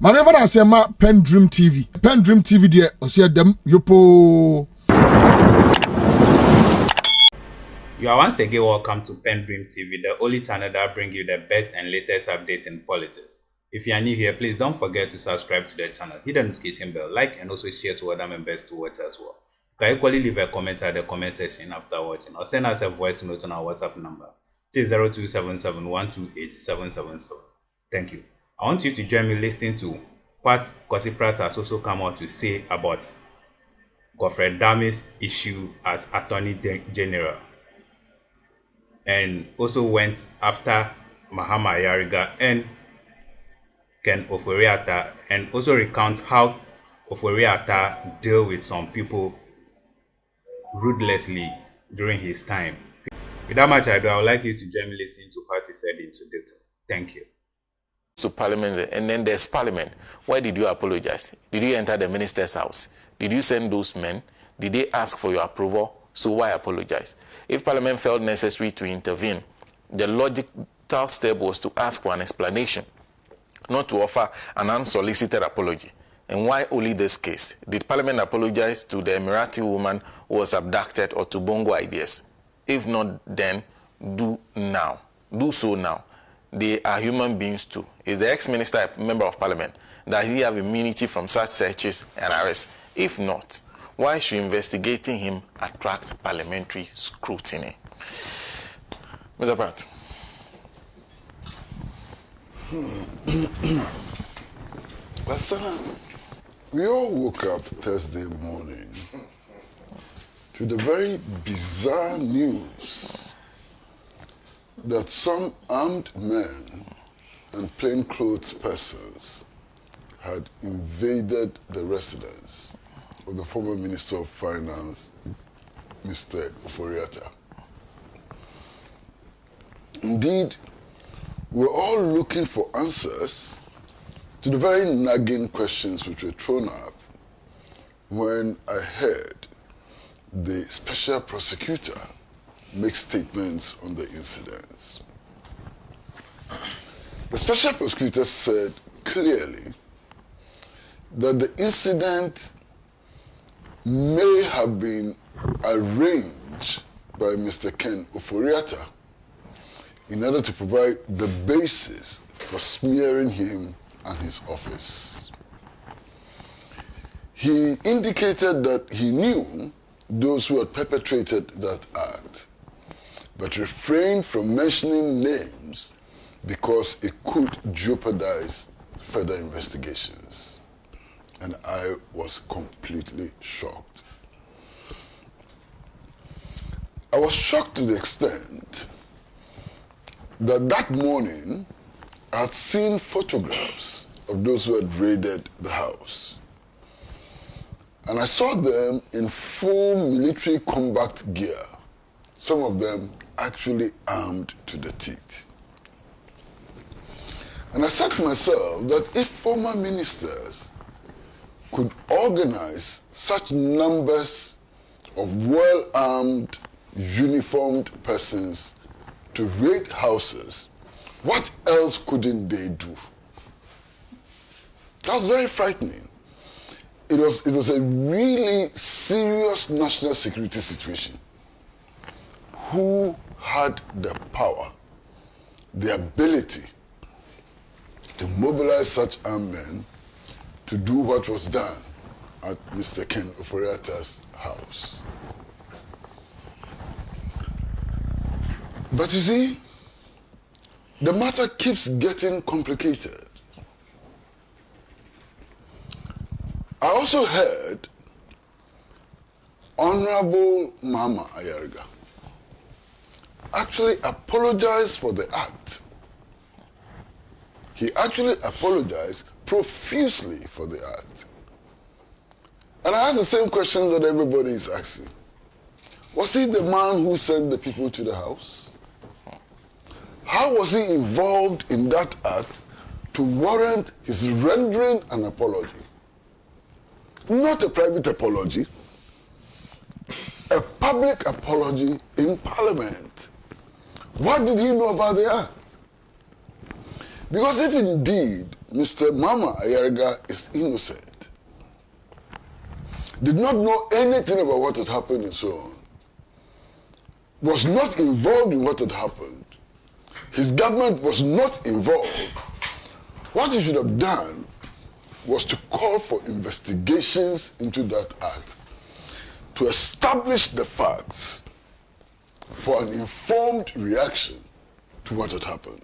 Maneva na sema PENDREAM TV. PENDREAM TV de osia dem yopo. You are once again welcome to PENDREAM TV, the only channel that brings you the best and latest updates in politics. If you are new here, please don't forget to subscribe to the channel, hit the notification bell, like and also share to other members to watch as well. You can equally leave a comment at the comment section after watching or send us a voice note on our WhatsApp number. It is 0277128777. Thank you. I want you to join me listening to what Pratt has also come out to say about Godfred Dame's issue as Attorney General, and also went after Mahama Ayariga and Ken Ofori, and also recounts how Ofori deal with some people ruthlessly during his time. Without much ado, I would like you to join me listening to what he said into detail. Thank you. To Parliament, and then there's Parliament. Why did you apologize? Did you enter the minister's house? Did you send those men? Did they ask for your approval? So why apologize? If Parliament felt necessary to intervene, the logical step was to ask for an explanation, not to offer an unsolicited apology. And why only this case? Did Parliament apologize to the Emirati woman who was abducted or to Bongo ideas? If not, then do now. Do so now. They are human beings too. Is the ex-minister a member of Parliament? Does he have immunity from such searches and arrests? If not, why should investigating him attract parliamentary scrutiny? Mr. Pratt. Listen, we all woke up Thursday morning to the very bizarre news that some armed men and plainclothes persons had invaded the residence of the former Minister of Finance, Mr. Ofori. Indeed, we're all looking for answers to the very nagging questions which were thrown up when I heard the special prosecutor make statements on the incidents. The special prosecutor said clearly that the incident may have been arranged by Mr. Ken Ofori in order to provide the basis for smearing him and his office. He indicated that he knew those who had perpetrated that act, but refrained from mentioning names because it could jeopardize further investigations. And I was completely shocked. I was shocked to the extent that that morning I had seen photographs of those who had raided the house. And I saw them in full military combat gear, some of them actually armed to the teeth. And I said to myself that if former ministers could organize such numbers of well-armed, uniformed persons to raid houses, what else couldn't they do? That was very frightening. It was a really serious national security situation. Who had the power, the ability to mobilize such armed men to do what was done at Mr. Ken Ofori's house? But you see, the matter keeps getting complicated. I also heard Honorable Mahama Ayariga actually apologize for the act. He actually apologized profusely for the act. And I ask the same questions that everybody is asking. Was he the man who sent the people to the house? How was he involved in that act to warrant his rendering an apology? Not a private apology, a public apology in Parliament. What did he know about the act? Because if indeed Mr. Mahama Ayariga is innocent, did not know anything about what had happened and so on, was not involved in what had happened, his government was not involved, what he should have done was to call for investigations into that act, to establish the facts for an informed reaction to what had happened,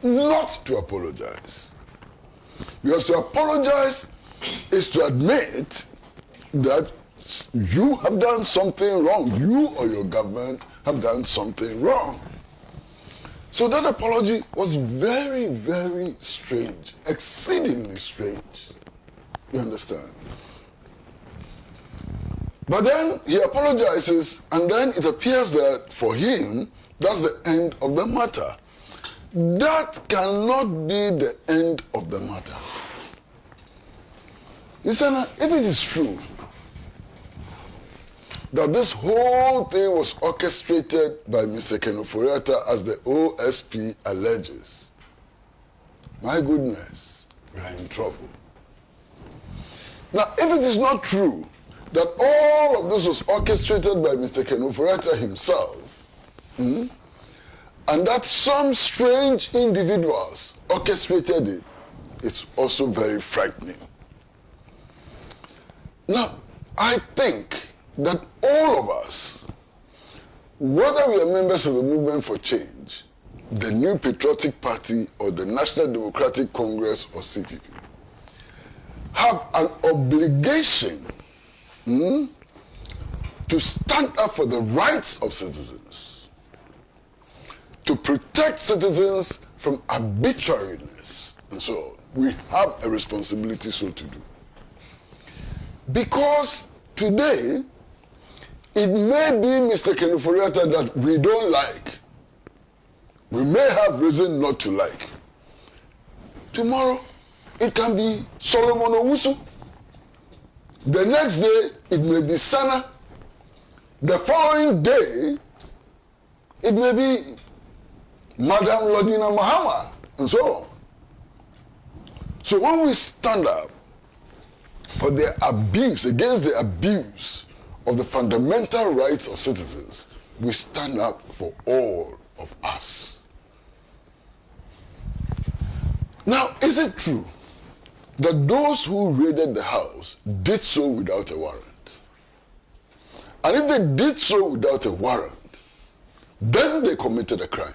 not to apologize. Because to apologize is to admit that you have done something wrong. You or your government have done something wrong. So that apology was very, very strange, exceedingly strange. You understand? But then he apologizes, and then it appears that for him, that's the end of the matter. That cannot be the end of the matter. Listen, if it is true that this whole thing was orchestrated by Mr. Ken Ofori as the OSP alleges, my goodness, we are in trouble. Now, if it is not true that all of this was orchestrated by Mr. Ken Ofori himself, and that some strange individuals orchestrated it, it's also very frightening. Now, I think that all of us, whether we are members of the Movement for Change, the New Patriotic Party, or the National Democratic Congress, or CPP, have an obligation to stand up for the rights of citizens, to protect citizens from arbitrariness, and so on. We have a responsibility so to do. Because today, it may be Mr. Ken Ofori that we don't like. We may have reason not to like. Tomorrow, it can be Solomon Owusu. The next day, it may be Sana. The following day, it may be Madam Lodina Mahama, and so on. So when we stand up for the abuse, against the abuse of the fundamental rights of citizens, we stand up for all of us. Now, is it true that those who raided the house did so without a warrant? And if they did so without a warrant, then they committed a crime.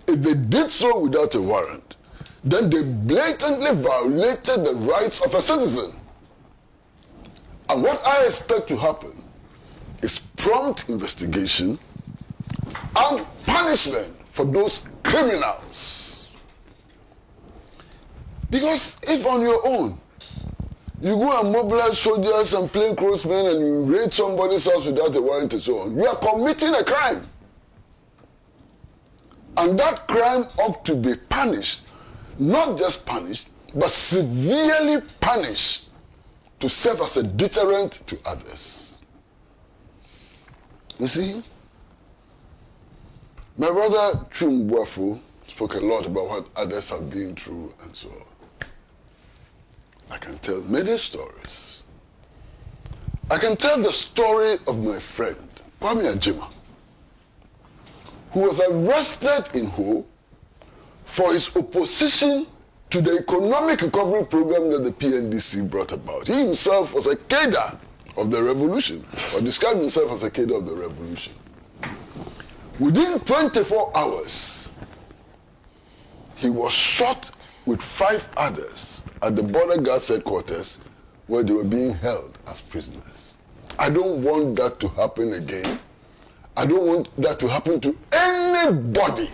If they did so without a warrant, then they blatantly violated the rights of a citizen. And what I expect to happen is prompt investigation and punishment for those criminals. Because if on your own, you go and mobilize soldiers and plainclothesmen and you raid somebody's house without a warrant and so on, you are committing a crime. And that crime ought to be punished. Not just punished, but severely punished to serve as a deterrent to others. You see, my brother Chumbuafu spoke a lot about what others have been through and so on. I can tell many stories. I can tell the story of my friend, Kwame Ajima, who was arrested in Ho for his opposition to the economic recovery program that the PNDC brought about. He himself was a cadre of the revolution, or described himself as a cadre of the revolution. Within 24 hours, he was shot with 5 others at the border guards headquarters where they were being held as prisoners. I don't want that to happen again. I don't want that to happen to anybody,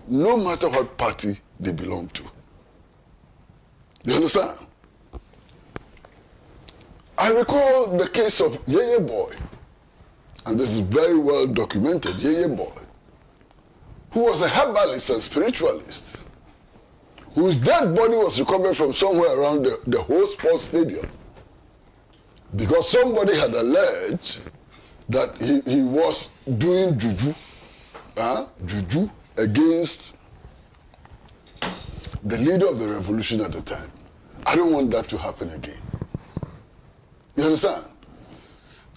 no matter what party they belong to. You understand? I recall the case of Yeye Boy, and this is very well documented. Yeye Boy, who was a herbalist and spiritualist, whose dead body was recovered from somewhere around the whole sports stadium, because somebody had alleged that he was doing juju against the leader of the revolution at the time. I don't want that to happen again. You understand?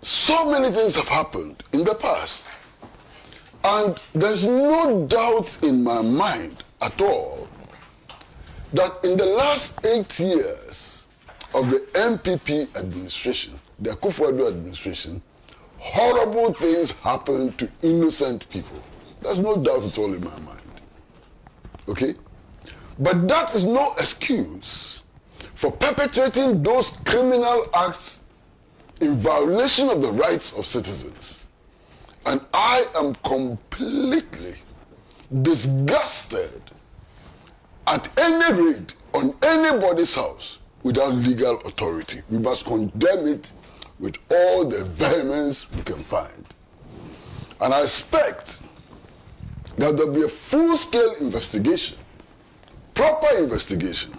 So many things have happened in the past. And there's no doubt in my mind at all that in the last 8 years of the MPP administration, the Akufo-Addo administration, horrible things happened to innocent people. There's no doubt at all in my mind. Okay? But that is no excuse for perpetrating those criminal acts in violation of the rights of citizens. And I am completely disgusted at any raid on anybody's house without legal authority. We must condemn it with all the vehemence we can find. And I expect that there'll be a full-scale investigation, proper investigation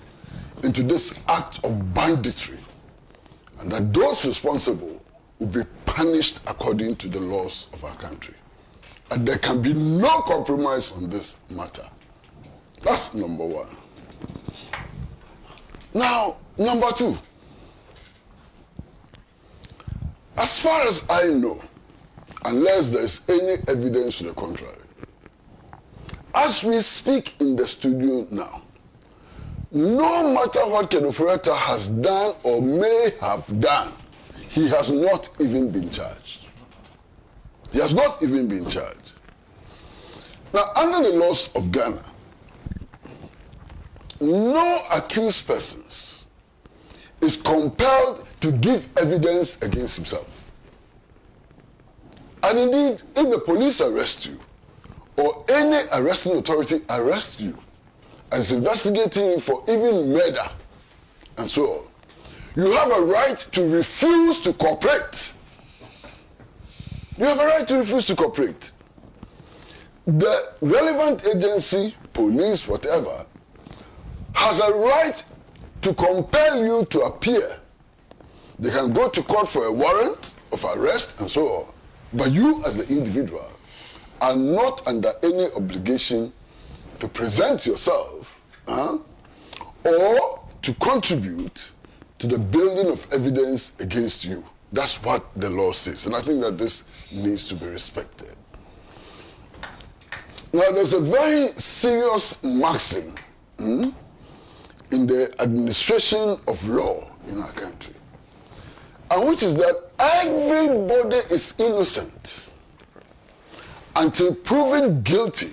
into this act of banditry, and that those responsible will be punished according to the laws of our country. And there can be no compromise on this matter. That's number one. Now, number two. As far as I know, unless there is any evidence to the contrary, as we speak in the studio now, no matter what Godfred has done or may have done, he has not even been charged. He has not even been charged. Now, under the laws of Ghana, no accused persons is compelled to give evidence against himself. And indeed, if the police arrest you, or any arresting authority arrests you, and is investigating you for even murder, and so on, you have a right to refuse to cooperate. You have a right to refuse to cooperate. The relevant agency, police, whatever, has a right to compel you to appear. They can go to court for a warrant of arrest and so on. But you as the individual are not under any obligation to present yourself or to contribute to the building of evidence against you. That's what the law says. And I think that this needs to be respected. Now, there's a very serious maxim in the administration of law in our country, and which is that everybody is innocent until proven guilty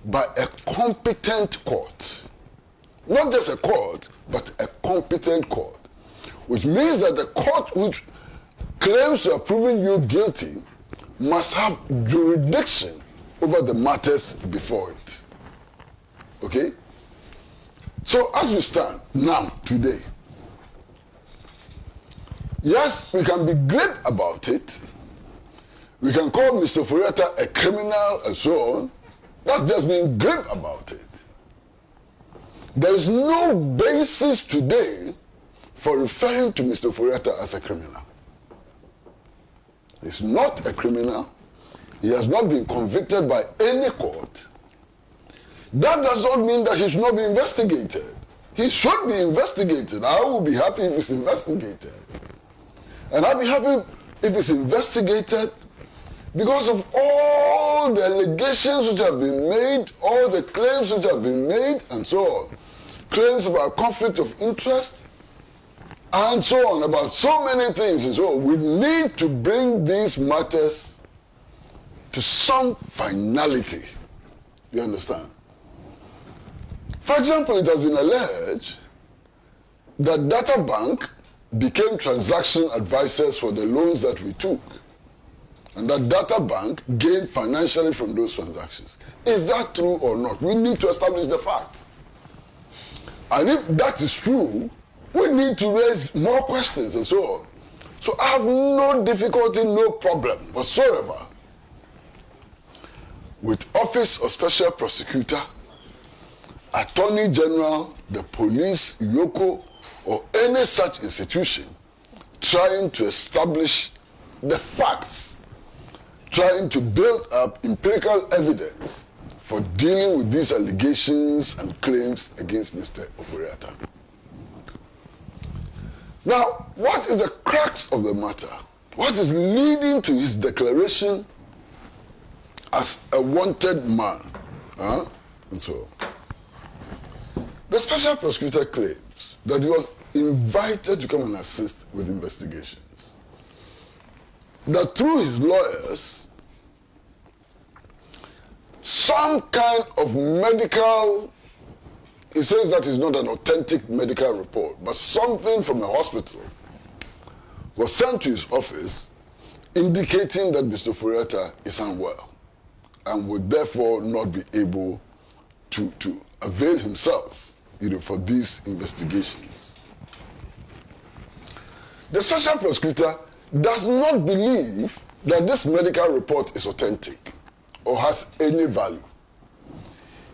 by a competent court. Not just a court, but a competent court, which means that the court which claims to have proven you guilty must have jurisdiction over the matters before it. Okay? So as we stand now, today, yes, we can be glib about it. We can call Mr. Ofori a criminal and so on. That's just being glib about it. There is no basis today for referring to Mr. Ofori as a criminal. He's not a criminal. He has not been convicted by any court. That does not mean that he should not be investigated. He should be investigated. I will be happy if he's investigated. And I'll be happy if it's investigated because of all the allegations which have been made, all the claims which have been made, and so on. Claims about conflict of interest, and so on, about so many things. And so on. We need to bring these matters to some finality. You understand? For example, it has been alleged that Data Bank became transaction advisors for the loans that we took, and that Data Bank gained financially from those transactions. Is that true or not? We need to establish the facts. And if that is true, we need to raise more questions and so on. So I have no difficulty, no problem whatsoever with Office of Special Prosecutor, Attorney General, the police, Yoko, or any such institution trying to establish the facts, trying to build up empirical evidence for dealing with these allegations and claims against Mr. Ofori. Now, what is the crux of the matter? What is leading to his declaration as a wanted man? And so, the special prosecutor claims that he was invited to come and assist with investigations. That through his lawyers, some kind of medical, he says that is not an authentic medical report, but something from a hospital was sent to his office indicating that Mr. Ofori is unwell and would therefore not be able to avail himself, for these investigations. The special prosecutor does not believe that this medical report is authentic or has any value.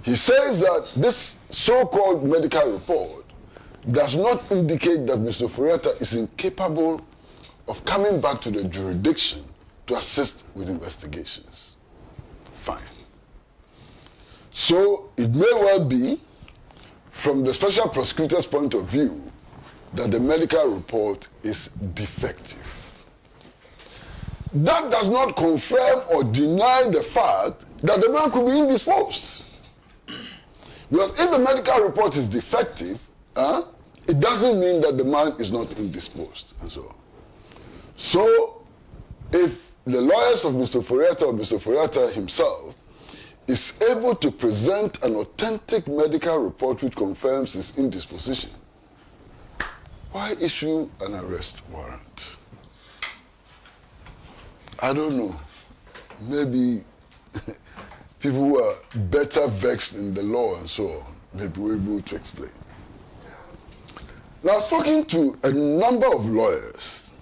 He says that this so-called medical report does not indicate that Mr. Ofori is incapable of coming back to the jurisdiction to assist with investigations. Fine. So it may well be, from the special prosecutor's point of view, that the medical report is defective. That does not confirm or deny the fact that the man could be indisposed. Because if the medical report is defective, it doesn't mean that the man is not indisposed, and so on. So, if the lawyers of Mr. Ofori or Mr. Ofori himself is able to present an authentic medical report which confirms his indisposition, why issue an arrest warrant? I don't know. Maybe people who are better vexed in the law and so on may be able to explain. Now, I've spoken to a number of lawyers,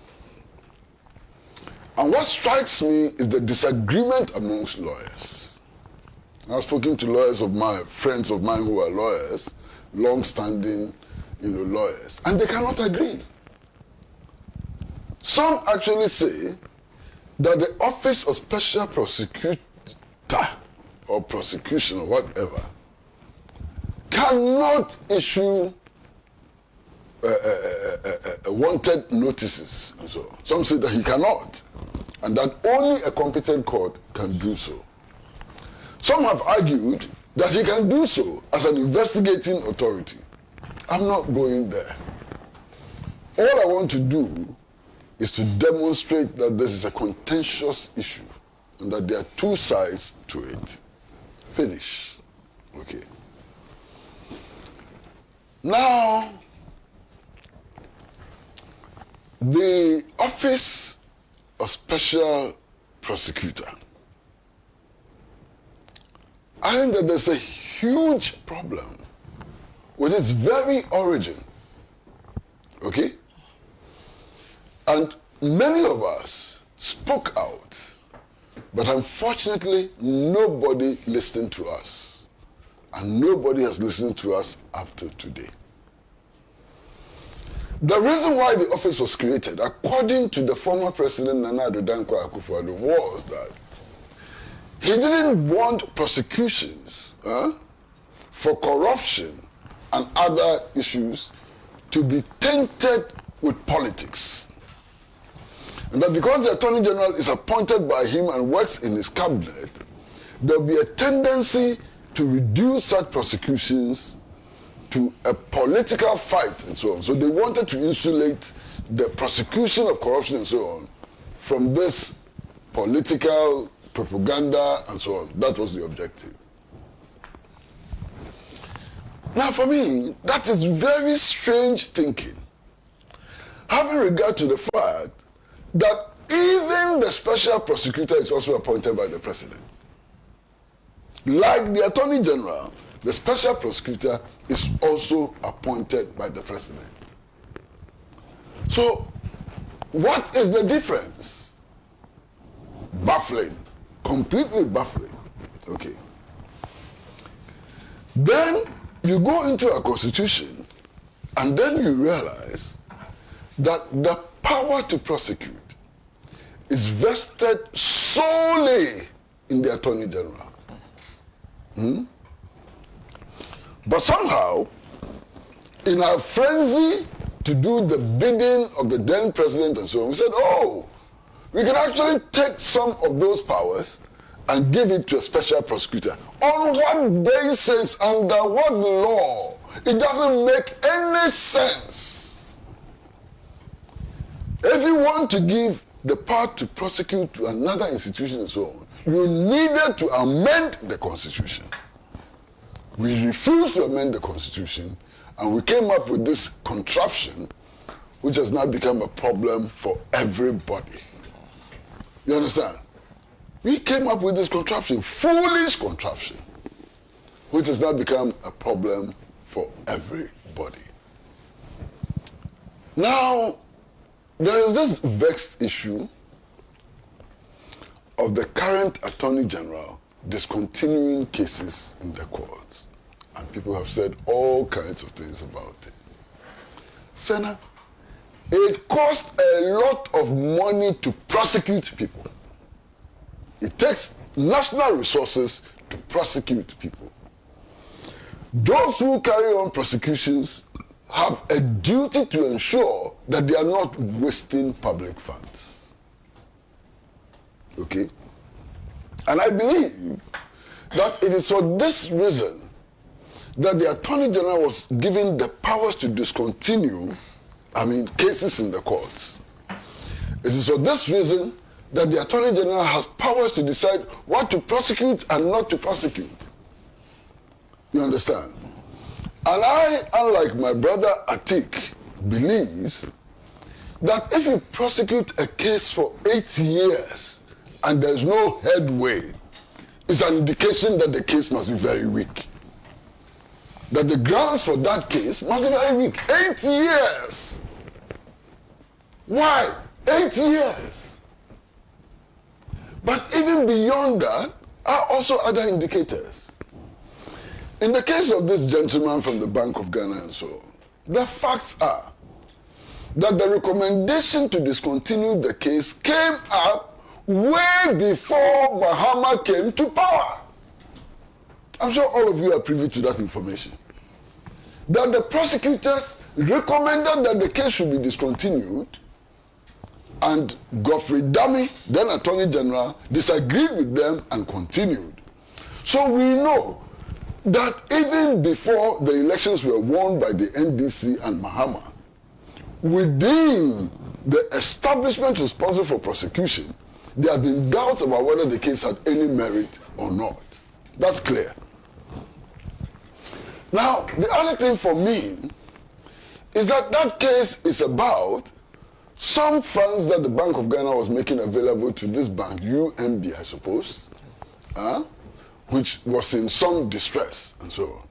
and what strikes me is the disagreement amongst lawyers. I've spoken to lawyers of my friends of mine who are lawyers, long-standing, lawyers, and they cannot agree. Some actually say that the Office of Special Prosecutor or prosecution or whatever cannot issue wanted notices and so on. Some say that he cannot, and that only a competent court can do so. Some have argued that he can do so as an investigating authority. I'm not going there. All I want to do is to demonstrate that this is a contentious issue and that there are two sides to it. Finish. Okay. Now, the Office of Special Prosecutor, I think that there's a huge problem with its very origin. Okay? And many of us spoke out, but unfortunately nobody listened to us. And nobody has listened to us up to today. The reason why the office was created, according to the former president Nana Addo Dankwa Akufo-Addo, was that he didn't want prosecutions for corruption and other issues to be tainted with politics. And that because the Attorney General is appointed by him and works in his cabinet, there will be a tendency to reduce such prosecutions to a political fight and so on. So they wanted to insulate the prosecution of corruption and so on from this political propaganda and so on. That was the objective. Now for me, that is very strange thinking, having regard to the fact that even the special prosecutor is also appointed by the president. Like the Attorney General, the special prosecutor is also appointed by the president. So, what is the difference? Baffling. Completely baffling. Okay. Then you go into a constitution and then you realize that the power to prosecute is vested solely in the Attorney General. But somehow, in our frenzy to do the bidding of the then president and so on, we said, oh, we can actually take some of those powers and give it to a special prosecutor. On what basis, under what law? It doesn't make any sense. If you want to give the power to prosecute to another institution and so on, you needed to amend the Constitution. We refused to amend the Constitution, and we came up with this contraption, which has now become a problem for everybody. You understand? We came up with this contraption, foolish contraption, which has now become a problem for everybody. Now, there is this vexed issue of the current Attorney General discontinuing cases in the courts. And people have said all kinds of things about it. Senator, it costs a lot of money to prosecute people. It takes national resources to prosecute people. Those who carry on prosecutions have a duty to ensure that they are not wasting public funds. Okay? And I believe that it is for this reason that the Attorney General was given the powers to discontinue, cases in the courts. It is for this reason that the Attorney General has powers to decide what to prosecute and not to prosecute. You understand? And I, unlike my brother Atik, believes that if you prosecute a case for 8 years and there's no headway, it's an indication that the case must be very weak. That the grounds for that case must be very weak. 8 years! Why? 8 years! But even beyond that are also other indicators. In the case of this gentleman from the Bank of Ghana and so on, the facts are that the recommendation to discontinue the case came up way before Mahama came to power. I'm sure all of you are privy to that information. That the prosecutors recommended that the case should be discontinued, and Godfred, then Attorney General, disagreed with them and continued. So we know that even before the elections were won by the NDC and Mahama, within the establishment responsible for prosecution, there have been doubts about whether the case had any merit or not. That's clear. Now, the other thing for me is that that case is about some funds that the Bank of Ghana was making available to this bank, UMB, I suppose, which was in some distress and so on.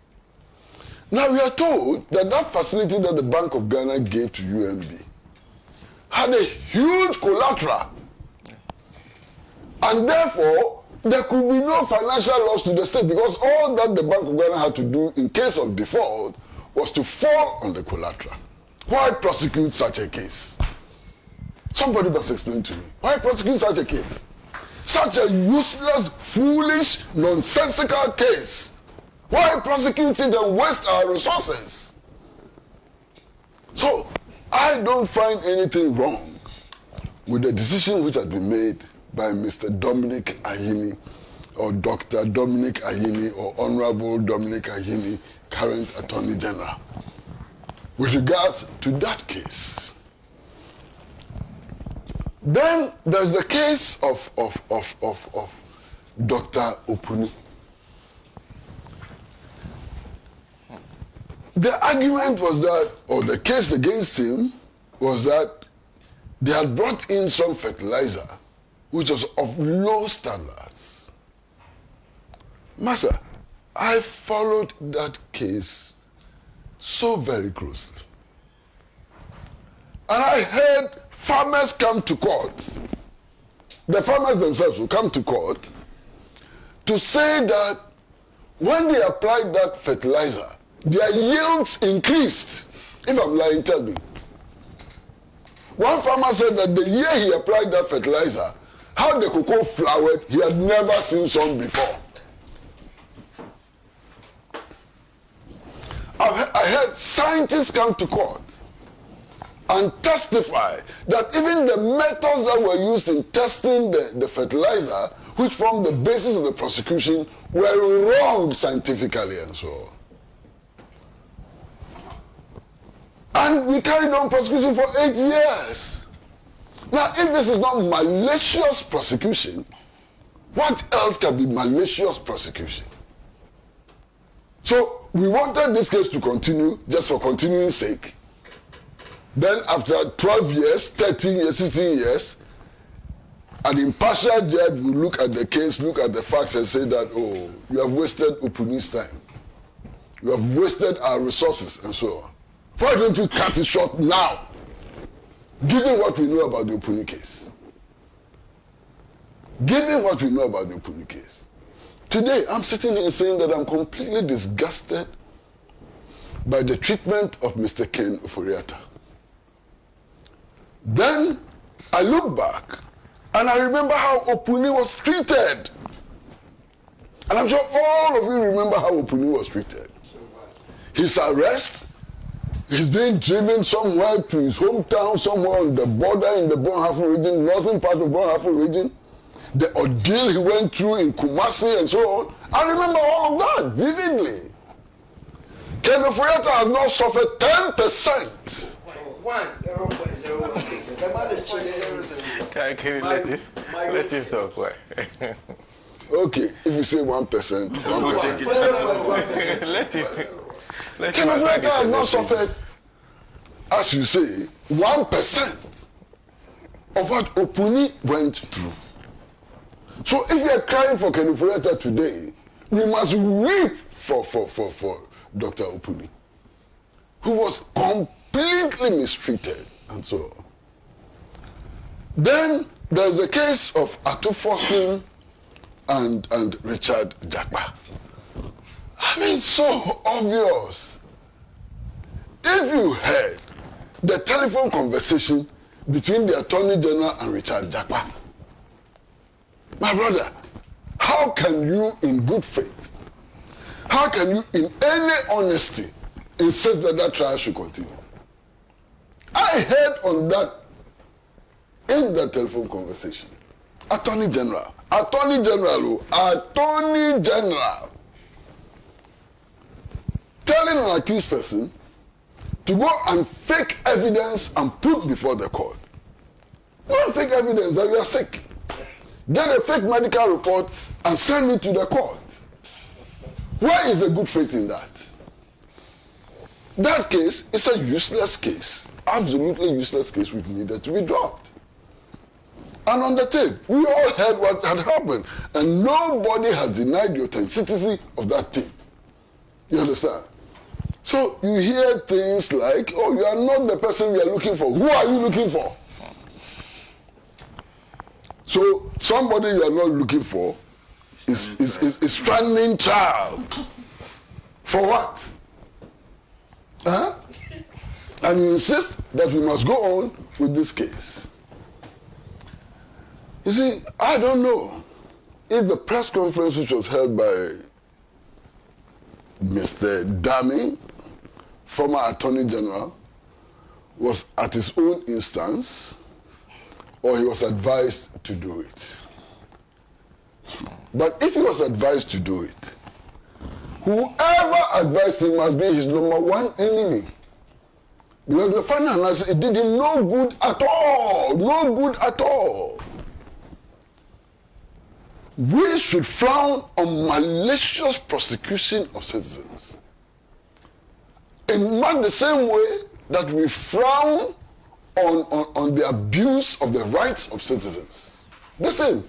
Now, we are told that that facility that the Bank of Ghana gave to UMB had a huge collateral, and therefore, there could be no financial loss to the state because all that the Bank of Ghana had to do in case of default was to fall on the collateral. Why prosecute such a case? Somebody must explain to me. Why prosecute such a case? Such a useless, foolish, nonsensical case. Why prosecute it and waste our resources? So, I don't find anything wrong with the decision which has been made by Mr. Dominic Ayini, or Dr. Dominic Ayini, or Honorable Dominic Ayini, current Attorney General, with regards to that case. Then there's the case of Dr. Opuni. The argument was that, or the case against him was that they had brought in some fertilizer which was of low standards. Master, I followed that case so very closely. And I heard farmers come to court. The farmers themselves will come to court to say that when they applied that fertilizer, their yields increased. If I'm lying, tell me. One farmer said that the year he applied that fertilizer, how the cocoa flowered, he had never seen some before. I heard scientists come to court and testify that even the methods that were used in testing the fertilizer, which formed the basis of the prosecution, were wrong scientifically and so on. And we carried on prosecution for 8 years. Now, if this is not malicious prosecution, what else can be malicious prosecution? So, we wanted this case to continue, just for continuing sake. Then, after 12 years, 13 years, 15 years, an impartial judge will look at the case, look at the facts, and say that, oh, you have wasted Opuni's time. You have wasted our resources, and so on. Why don't you cut it short now, given what we know about the Opuni case? Given what we know about the Opuni case. Today, I'm sitting here saying that I'm completely disgusted by the treatment of Mr. Ken Ofori. Then, I look back, and I remember how Opuni was treated. And I'm sure all of you remember how Opuni was treated. His arrest, he's being driven somewhere to his hometown, somewhere on the border in the Bonhoeffer region, northern part of Bonhoeffer region. The ordeal he went through in Kumasi and so on. I remember all of that vividly. Ken Ofori has not suffered 10%. Let him talk. Okay, if you say 1%, 1%. Ken Ofori has not suffered, as you say, 1% of what Opuni went through. So if we are crying for Ken Ofori today, we must weep for Dr. Opuni, who was completely mistreated and so on. Then there's the case of Atufosin and Richard Jakpa. I mean, so obvious. If you heard the telephone conversation between the Attorney General and Richard Jakpa, my brother, how can you in good faith, how can you in any honesty insist that that trial should continue? I heard on that, in that telephone conversation, Attorney General telling an accused person to go and fake evidence and put before the court. Go and fake evidence that you are sick. Get a fake medical report and send it to the court. Where is the good faith in that? That case is a useless case. Absolutely useless case which needed to be dropped. And on the tape, we all heard what had happened. And nobody has denied the authenticity of that tape. You understand? So you hear things like, oh, you are not the person we are looking for. Who are you looking for? So somebody you are not looking for is stranding child. For what? Huh? And you insist that we must go on with this case. You see, I don't know if the press conference which was held by Mr. Dame, former Attorney General, was at his own instance, or he was advised to do it. But if he was advised to do it, whoever advised him must be his number one enemy. Because the final analysis, it did him no good at all. No good at all. We should frown on malicious prosecution of citizens. In much the same way that we frown on the abuse of the rights of citizens. The same,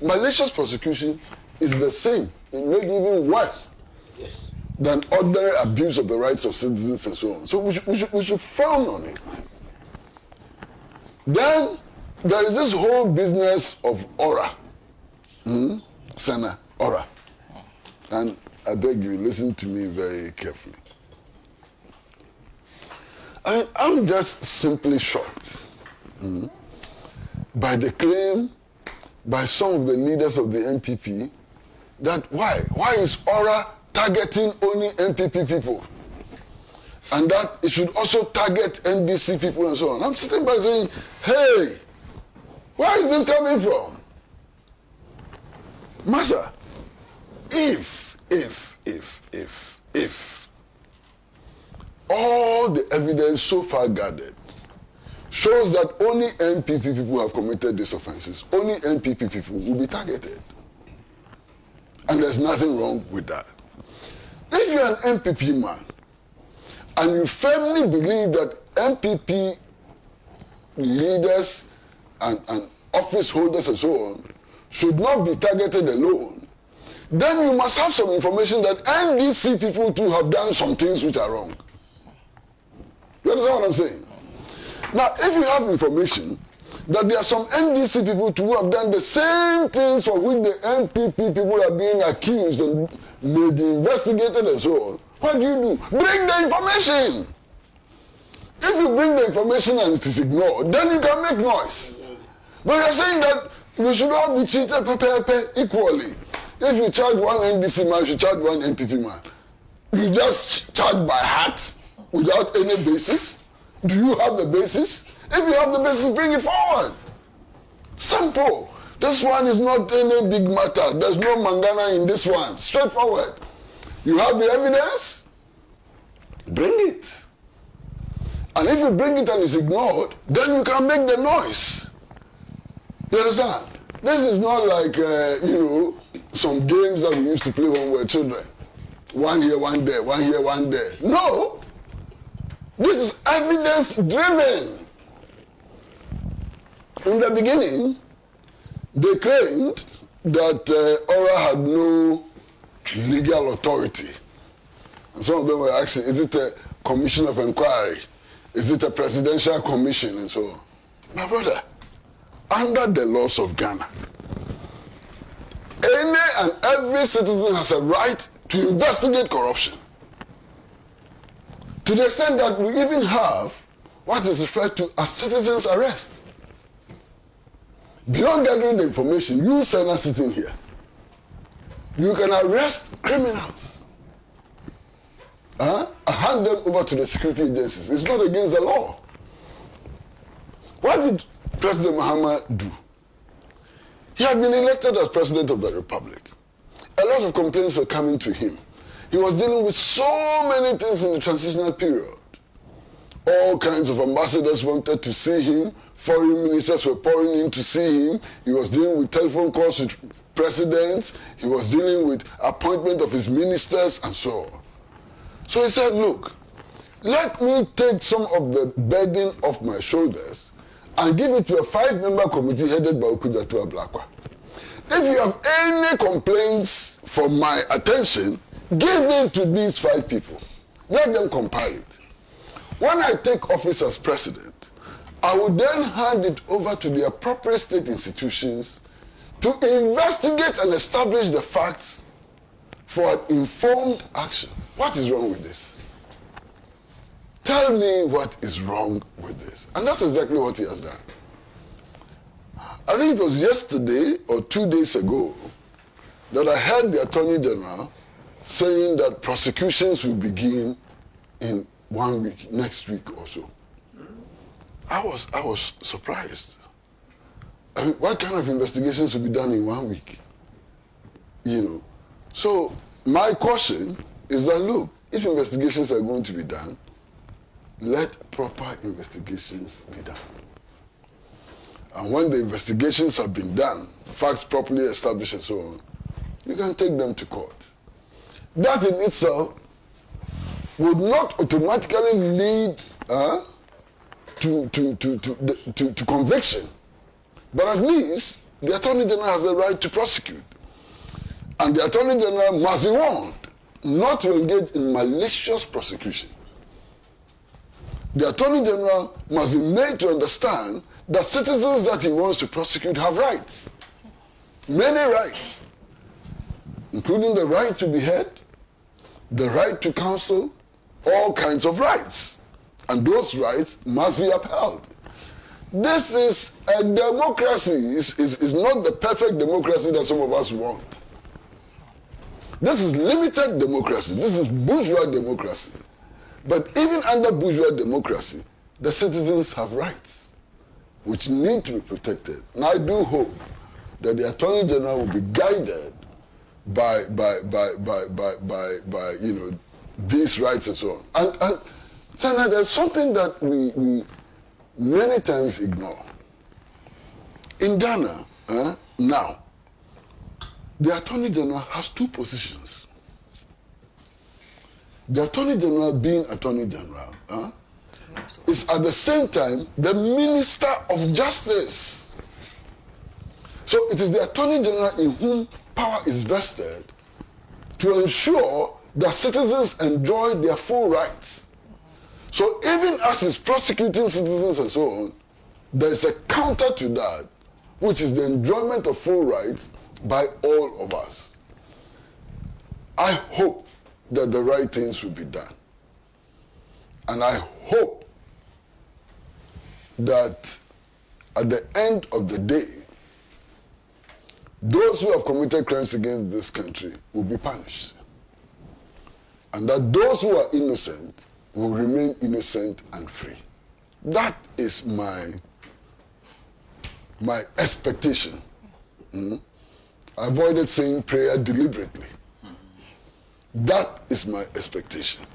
malicious prosecution is the same, maybe even worse than ordinary abuse of the rights of citizens and so on. So we should frown on it. Then there is this whole business of aura. Sana, aura. And I beg you, listen to me very carefully. I'm just simply shocked by the claim by some of the leaders of the NPP that why is Aura targeting only NPP people? and that it should also target NDC people and so on. I'm sitting by saying, hey, where is this coming from? Master, if all the evidence so far gathered shows that only NPP people have committed these offenses, only NPP people will be targeted. And there's nothing wrong with that. If you're an NPP man, and you firmly believe that NPP leaders and office holders and so on should not be targeted alone, then you must have some information that NDC people too have done some things which are wrong. You understand what I'm saying? Now, if you have information that there are some NDC people too who have done the same things for which the NPP people are being accused and may be investigated and so on, what do? Bring the information. If you bring the information and it is ignored, then you can make noise. But you're saying that we should all be treated equally. If you charge one NDC man, you should charge one NPP man. You just charge by heart without any basis. Do you have the basis? If you have the basis, bring it forward. Simple. This one is not any big matter. There's no mangana in this one. Straightforward. You have the evidence, bring it. And if you bring it and it's ignored, then you can make the noise. You understand? This is not like, some games that we used to play when we were children. One here, one there, one here, one there. No. This is evidence-driven. In the beginning, they claimed that Ora had no legal authority. And some of them were asking, is it a commission of inquiry? Is it a presidential commission and so on? My brother, under the laws of Ghana, any and every citizen has a right to investigate corruption. To the extent that we even have what is referred to as citizen's arrest. Beyond gathering the information, you send us sitting here. You can arrest criminals. And hand them over to the security agencies. It's not against the law. What did President Mahama do? He had been elected as President of the Republic. A lot of complaints were coming to him. He was dealing with so many things in the transitional period. All kinds of ambassadors wanted to see him. Foreign ministers were pouring in to see him. He was dealing with telephone calls with presidents. He was dealing with appointment of his ministers and so on. So he said, look, let me take some of the burden off my shoulders and give it to a 5-member committee headed by Okudatu Ablakwa. If you have any complaints for my attention, give it to these 5 people. Let them compile it. When I take office as president, I will then hand it over to the appropriate state institutions to investigate and establish the facts for an informed action. What is wrong with this? Tell me what is wrong with this. And that's exactly what he has done. I think it was yesterday or 2 days ago that I heard the Attorney General saying that prosecutions will begin in 1 week, next week or so. I was surprised. I mean, what kind of investigations will be done in 1 week? So my question is that, look, if investigations are going to be done, let proper investigations be done. And when the investigations have been done, facts properly established and so on, you can take them to court. That in itself would not automatically lead to conviction. But at least the Attorney General has the right to prosecute. And the Attorney General must be warned not to engage in malicious prosecution. The Attorney General must be made to understand that citizens that he wants to prosecute have rights. Many rights. Including the right to be heard, the right to counsel, all kinds of rights. And those rights must be upheld. This is a democracy. It's not the perfect democracy that some of us want. This is limited democracy. This is bourgeois democracy. But even under bourgeois democracy, the citizens have rights which need to be protected. And I do hope that the Attorney General will be guided by you know, these rights and so on. And Senator, there's something that we many times ignore. In Ghana, now, the Attorney General has two positions. The Attorney General, being Attorney General, is at the same time the Minister of Justice. So it is the Attorney General in whom power is vested to ensure that citizens enjoy their full rights. So even as he's prosecuting citizens and so on, there is a counter to that, which is the enjoyment of full rights by all of us. I hope that the right things will be done. And I hope that at the end of the day, those who have committed crimes against this country will be punished. And that those who are innocent will remain innocent and free. That is my expectation. I avoided saying prayer deliberately. That is my expectation.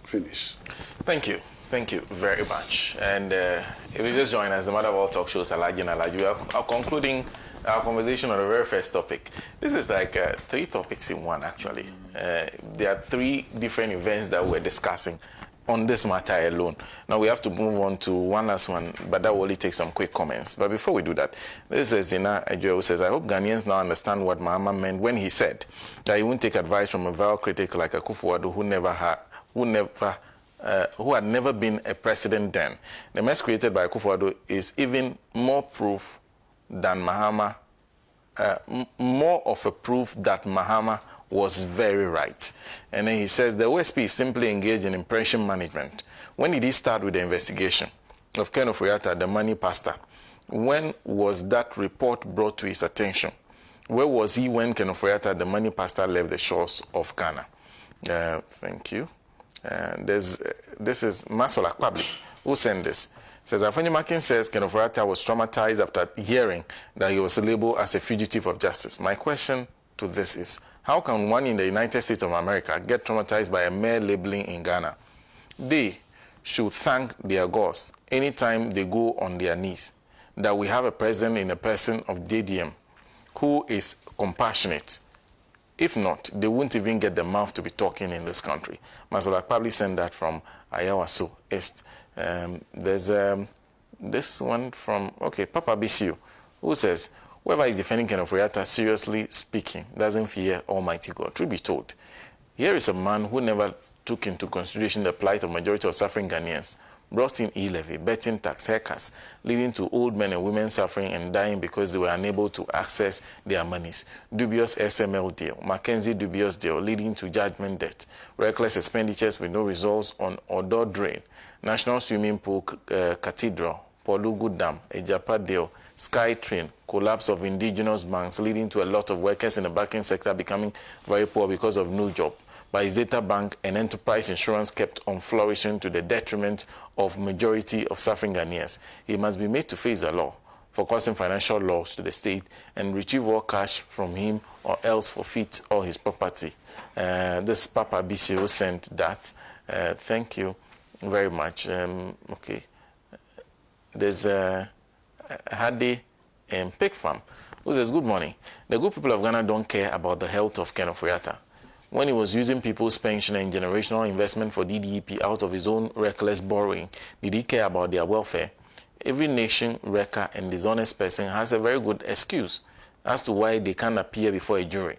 Finish. Thank you. Thank you very much. And if you just join us, the Mother of All Talk Shows, Alhaji and Alhaji, we are concluding our conversation on the very first topic. This is like 3 topics in one, actually. There are 3 different events that we're discussing on this matter alone. Now we have to move on to one last one, but that will only take some quick comments. But before we do that, this is Zina Ejo who says, I hope Ghanaians now understand what Mahama meant when he said that he won't take advice from a vile critic like Akufo-Addo who had never been a president then. The mess created by Akufo-Addo is even more proof than Mahama, more of a proof that Mahama was very right. And then he says the OSP is simply engaged in impression management. When did he start with the investigation of Ken Ofori, the money pastor? When was that report brought to his attention? Where was he when Ken Ofori, the money pastor, left the shores of Ghana? Thank you. This is Masola Kwabli who sent this. Says, Afeni says Ken Ofori was traumatized after hearing that he was labeled as a fugitive of justice. My question to this is, how can one in the United States of America get traumatized by a mere labeling in Ghana? They should thank their gods anytime they go on their knees that we have a president in the person of JDM who is compassionate. If not, they won't even get the mouth to be talking in this country. Masola probably sent that from Ayawaso East. There's this one from, Papa Bisiu, who says, whoever is defending Ken Ofori, seriously speaking, doesn't fear Almighty God. Truth be told, here is a man who never took into consideration the plight of majority of suffering Ghanaians, brought in e-levy, betting tax, haircuts, leading to old men and women suffering and dying because they were unable to access their monies. Dubious SML deal, Mackenzie dubious deal, leading to judgment debt, reckless expenditures with no results on Odo Drain, National Swimming Pool Cathedral, Polugu Dam, Ejapa deal, Sky Train, collapse of indigenous banks, leading to a lot of workers in the banking sector becoming very poor because of no job. By Zeta Bank and Enterprise Insurance kept on flourishing to the detriment of majority of suffering Ghanaians. He must be made to face the law for causing financial loss to the state and retrieve all cash from him or else forfeit all his property. This Papa Bishio sent that. Thank you very much. There's Hadi and Pig Farm who says, good morning. The good people of Ghana don't care about the health of Ken Ofori. When he was using people's pension and generational investment for DDEP out of his own reckless borrowing, did he care about their welfare? Every nation, wrecker, and dishonest person has a very good excuse as to why they can't appear before a jury.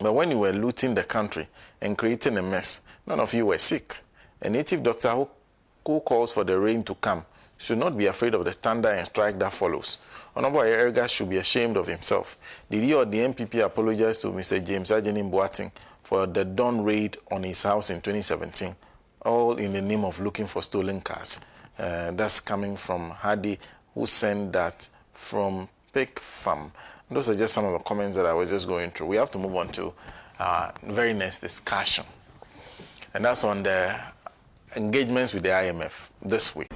But when you were looting the country and creating a mess, none of you were sick. A native doctor who calls for the rain to come should not be afraid of the thunder and strike that follows. Honorable Ayariga should be ashamed of himself. Did he or the MPP apologize to Mr. James Ajeni Boateng for the dawn raid on his house in 2017, all in the name of looking for stolen cars? That's coming from Hadi, who sent that from Pig Farm. Those are just some of the comments that I was just going through. We have to move on to very next discussion. And that's on the engagements with the IMF this week.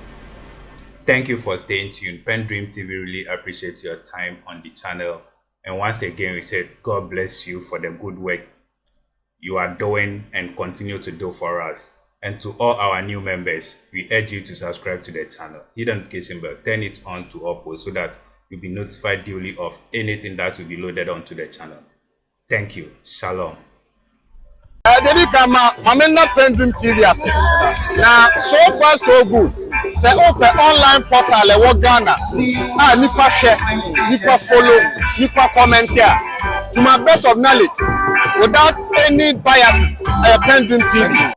Thank you for staying tuned. PENDREAM TV really appreciates your time on the channel. And once again, we said, God bless you for the good work you are doing and continue to do for us. And to all our new members, we urge you to subscribe to the channel. Hit the notification bell, turn it on to all posts so that you'll be notified daily of anything that will be loaded onto the channel. Thank you. Shalom. Dedi kama mamena PENDREAM TV ase. Na so far so good. Say open online portal e wo Ghana. Nipa share, nipa follow, nipa comment here. To my best of knowledge, without any biases, PENDREAM TV.